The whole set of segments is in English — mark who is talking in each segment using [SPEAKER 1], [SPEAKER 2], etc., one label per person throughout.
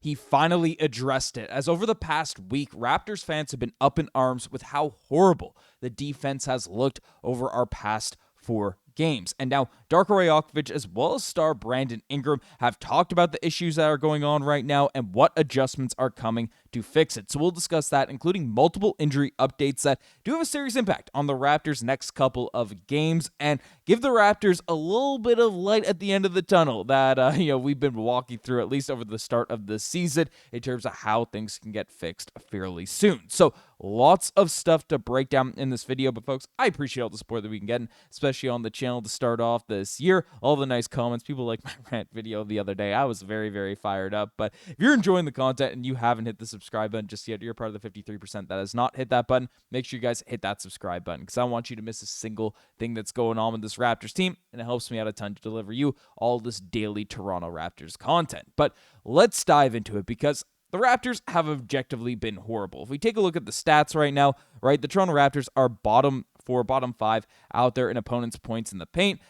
[SPEAKER 1] he finally addressed it, as over the past week, Raptors fans have been up in arms with how horrible the defense has looked over our past 4 games. And now Darko Rajakovic as well as star Brandon Ingram have talked about the issues that are going on right now and what adjustments are coming to fix it. So we'll discuss that, including multiple injury updates that do have a serious impact on the Raptors' next couple of games, and give the Raptors a little bit of light at the end of the tunnel that we've been walking through, at least over the start of the season, in terms of how things can get fixed fairly soon. So lots of stuff to break down in this video, but folks, I appreciate all the support that we can get, especially on the channel to start off this year. All the nice comments. People like my rant video the other day. I was very, very fired up. But if you're enjoying the content and you haven't hit the subscribe button just yet, you're part of the 53% that has not hit that button. Make sure you guys hit that subscribe button, because I don't want you to miss a single thing that's going on with this Raptors team, and it helps me out a ton to deliver you all this daily Toronto Raptors content. But let's dive into it, because the Raptors have objectively been horrible. If we take a look at the stats right now, right, the Toronto Raptors are bottom 5 out there in opponents' points in the paint,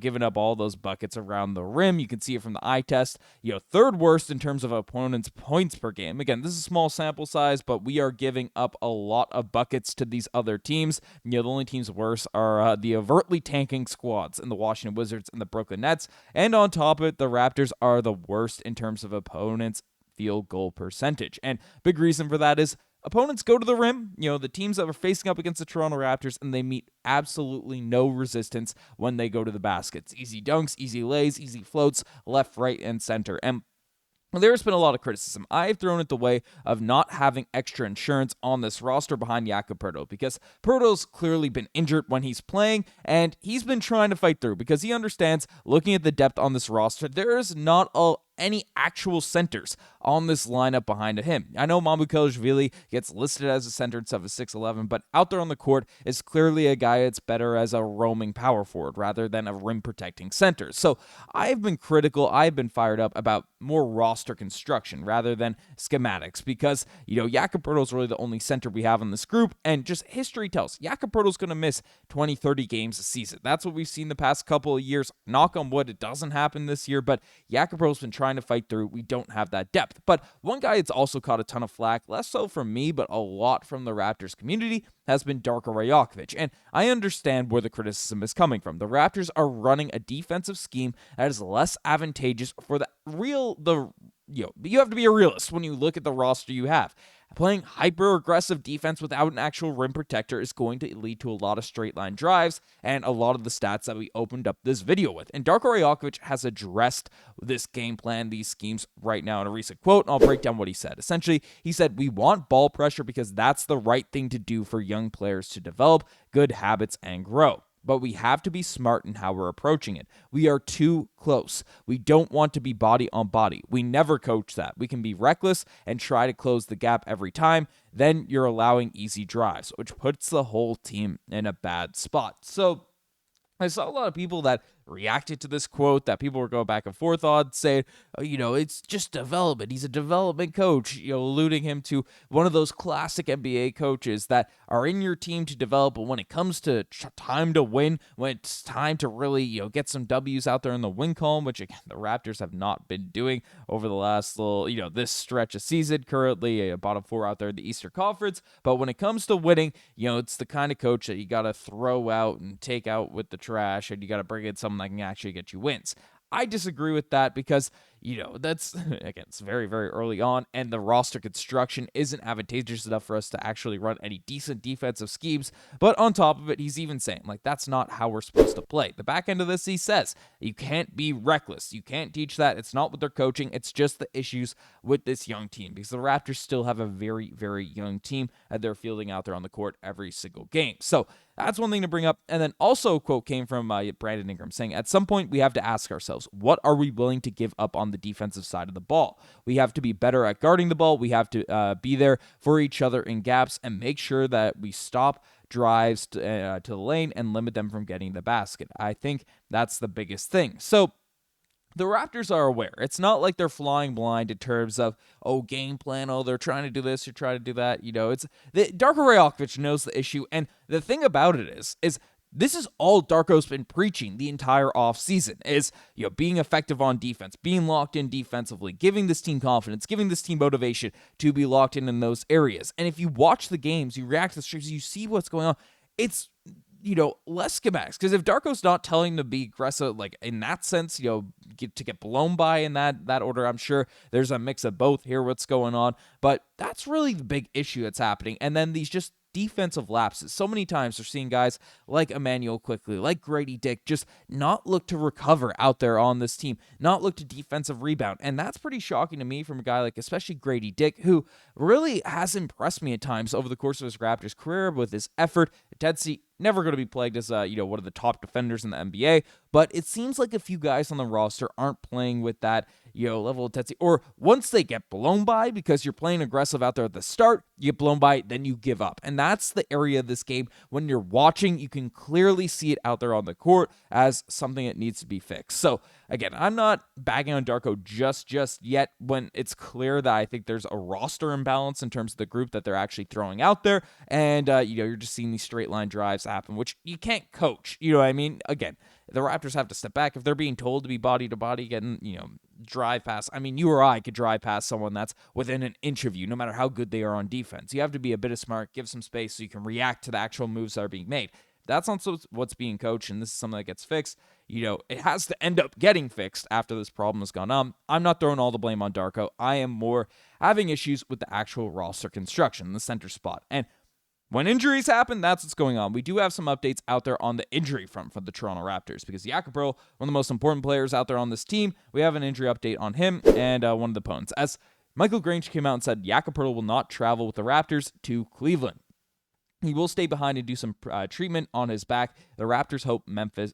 [SPEAKER 1] giving up all those buckets around the rim. You can see it from the eye test. Third worst in terms of opponents' points per game. Again, this is a small sample size, but we are giving up a lot of buckets to these other teams. The only teams worse are the overtly tanking squads in the Washington Wizards and the Brooklyn Nets. And on top of it, the Raptors are the worst in terms of opponents' field goal percentage. And big reason for that is opponents go to the rim, the teams that are facing up against the Toronto Raptors, and they meet absolutely no resistance when they go to the baskets. Easy dunks, easy lays, easy floats, left, right, and center. And there's been a lot of criticism. I've thrown it the way of not having extra insurance on this roster behind Jakob Poeltl, because Poeltl's clearly been injured when he's playing, and he's been trying to fight through, because he understands, looking at the depth on this roster, there is not any actual centers on this lineup behind him. I know Mamukashvili gets listed as a center instead of a 6'11", but out there on the court is clearly a guy that's better as a roaming power forward rather than a rim-protecting center. So I've been critical, I've been fired up about more roster construction rather than schematics, because, Jakob Poeltl is really the only center we have in this group, and just history tells, Jakob Poeltl is going to miss 20, 30 games a season. That's what we've seen the past couple of years. Knock on wood, it doesn't happen this year, but Jakob Poeltl's been trying to fight through. We don't have that depth. But one guy that's also caught a ton of flack, less so from me, but a lot from the Raptors community, has been Darko Rajakovic. And I understand where the criticism is coming from. The Raptors are running a defensive scheme that is less advantageous for you have to be a realist when you look at the roster you have. Playing hyper-aggressive defense without an actual rim protector is going to lead to a lot of straight-line drives and a lot of the stats that we opened up this video with. And Darko Rajakovic has addressed this game plan, these schemes, right now in a recent quote, and I'll break down what he said. Essentially, he said, "We want ball pressure because that's the right thing to do for young players to develop good habits and grow. But we have to be smart in how we're approaching it. We are too close. We don't want to be body on body. We never coach that. We can be reckless and try to close the gap every time. Then you're allowing easy drives, which puts the whole team in a bad spot." So I saw a lot of people that reacted to this quote, that people were going back and forth on, saying, it's just development. He's a development coach, alluding him to one of those classic NBA coaches that are in your team to develop, but when it comes to time to win, when it's time to really, get some W's out there in the win column, which again, the Raptors have not been doing over the last this stretch of season, currently a bottom 4 out there in the Eastern Conference. But when it comes to winning, it's the kind of coach that you got to throw out and take out with the trash, and you got to bring in someone that can actually get you wins. I disagree with that because, that's, again, it's very, very early on, and the roster construction isn't advantageous enough for us to actually run any decent defensive schemes. But on top of it, he's even saying, that's not how we're supposed to play. The back end of this, he says, you can't be reckless. You can't teach that. It's not what they're coaching. It's just the issues with this young team, because the Raptors still have a very, very young team that they're fielding out there on the court every single game. So that's one thing to bring up. And then also a quote came from Brandon Ingram saying, "At some point, we have to ask ourselves, what are we willing to give up on the defensive side of the ball? We have to be better at guarding the ball. We have to be there for each other in gaps and make sure that we stop drives to the lane and limit them from getting the basket." I think that's the biggest thing. So the Raptors are aware. It's not like they're flying blind in terms of, game plan, they're trying to do this, you're trying to do that. Darko Rajakovic knows the issue, and the thing about it is this is all Darko's been preaching the entire offseason is, being effective on defense, being locked in defensively, giving this team confidence, giving this team motivation to be locked in those areas. And if you watch the games, you react to the streams, you see what's going on, it's, less schematics. Because if Darko's not telling them to be aggressive, like in that sense, to get blown by in that order, I'm sure there's a mix of both here, what's going on. But that's really the big issue that's happening. And then these just defensive lapses. So many times we're seeing guys like Immanuel Quickley, like Gradey Dick, just not look to recover out there on this team, not look to defensive rebound. And that's pretty shocking to me from a guy like especially Gradey Dick, who really has impressed me at times over the course of his Raptors career with his effort, intensity. Never going to be plagued as one of the top defenders in the NBA, but it seems like a few guys on the roster aren't playing with that level of intensity, or once they get blown by because you're playing aggressive out there at the start, you get blown by, then you give up. And that's the area of this game when you're watching, you can clearly see it out there on the court as something that needs to be fixed. So again, I'm not bagging on Darko just yet when it's clear that I think there's a roster imbalance in terms of the group that they're actually throwing out there. And, you're just seeing these straight line drives happen, which you can't coach. You know what I mean? Again, the Raptors have to step back. If they're being told to be body to body, getting, drive past. I mean, you or I could drive past someone that's within an inch of you, no matter how good they are on defense. You have to be a bit of smart, give some space so you can react to the actual moves that are being made. That's not what's being coached, and this is something that gets fixed. It has to end up getting fixed after this problem has gone on. I'm not throwing all the blame on Darko. I am more having issues with the actual roster construction, the center spot. And when injuries happen, that's what's going on. We do have some updates out there on the injury front for the Toronto Raptors because Jakob Poeltl, one of the most important players out there on this team, we have an injury update on him and one of the opponents. As Michael Grange came out and said Jakob Poeltl will not travel with the Raptors to Cleveland. He will stay behind and do some treatment on his back. The Raptors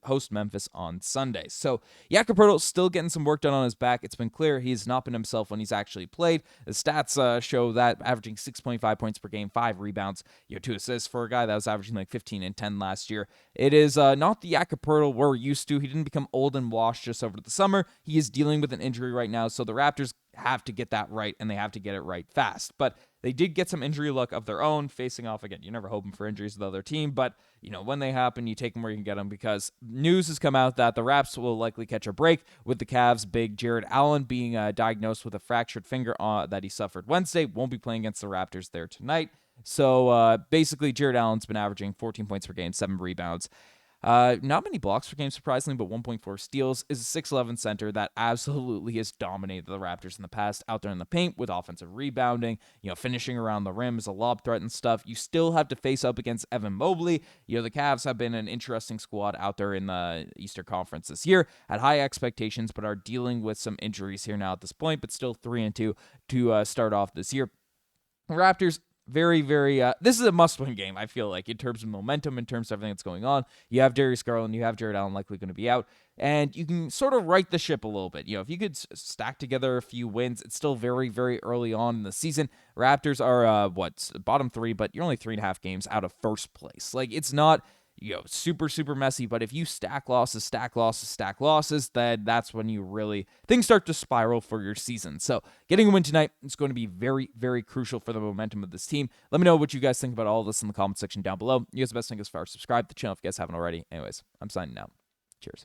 [SPEAKER 1] host Memphis on Sunday. So Jakob Poeltl still getting some work done on his back. It's been clear he has not been himself when he's actually played. The stats show that averaging 6.5 points per game, 5 rebounds, 2 assists for a guy that was averaging like 15 and 10 last year. It is not the Jakob Poeltl we're used to. He didn't become old and washed just over the summer. He is dealing with an injury right now, so the Raptors have to get that right, and they have to get it right fast. But they did get some injury luck of their own, facing off again. You're never hoping for injuries with the other team, but when they happen, you take them where you can get them because news has come out that the Raps will likely catch a break with the Cavs' big Jarrett Allen being diagnosed with a fractured finger that he suffered Wednesday. Won't be playing against the Raptors there tonight. So basically, Jarrett Allen's been averaging 14 points per game, 7 rebounds. Not many blocks per game, surprisingly, but 1.4 steals. Is a 6'11 center that absolutely has dominated the Raptors in the past out there in the paint with offensive rebounding, finishing around the rim as a lob threat and stuff. You still have to face up against Evan Mobley. The Cavs have been an interesting squad out there in the Eastern Conference this year, had high expectations, but are dealing with some injuries here now at this point, but still 3-2 to start off this year. Raptors, very, very, this is a must-win game, I feel like, in terms of momentum, in terms of everything that's going on. You have Darius Garland, you have Jarrett Allen likely going to be out, and you can sort of right the ship a little bit. If you could stack together a few wins, it's still very, very early on in the season. Raptors are, bottom 3, but you're only 3.5 games out of first place. Like, it's not super, super messy, but if you stack losses, then that's when things start to spiral for your season. So getting a win tonight is going to be very, very crucial for the momentum of this team. Let me know what you guys think about all of this in the comment section down below. You guys the best thing as far as subscribe to the channel if you guys haven't already. Anyways, I'm signing out. Cheers.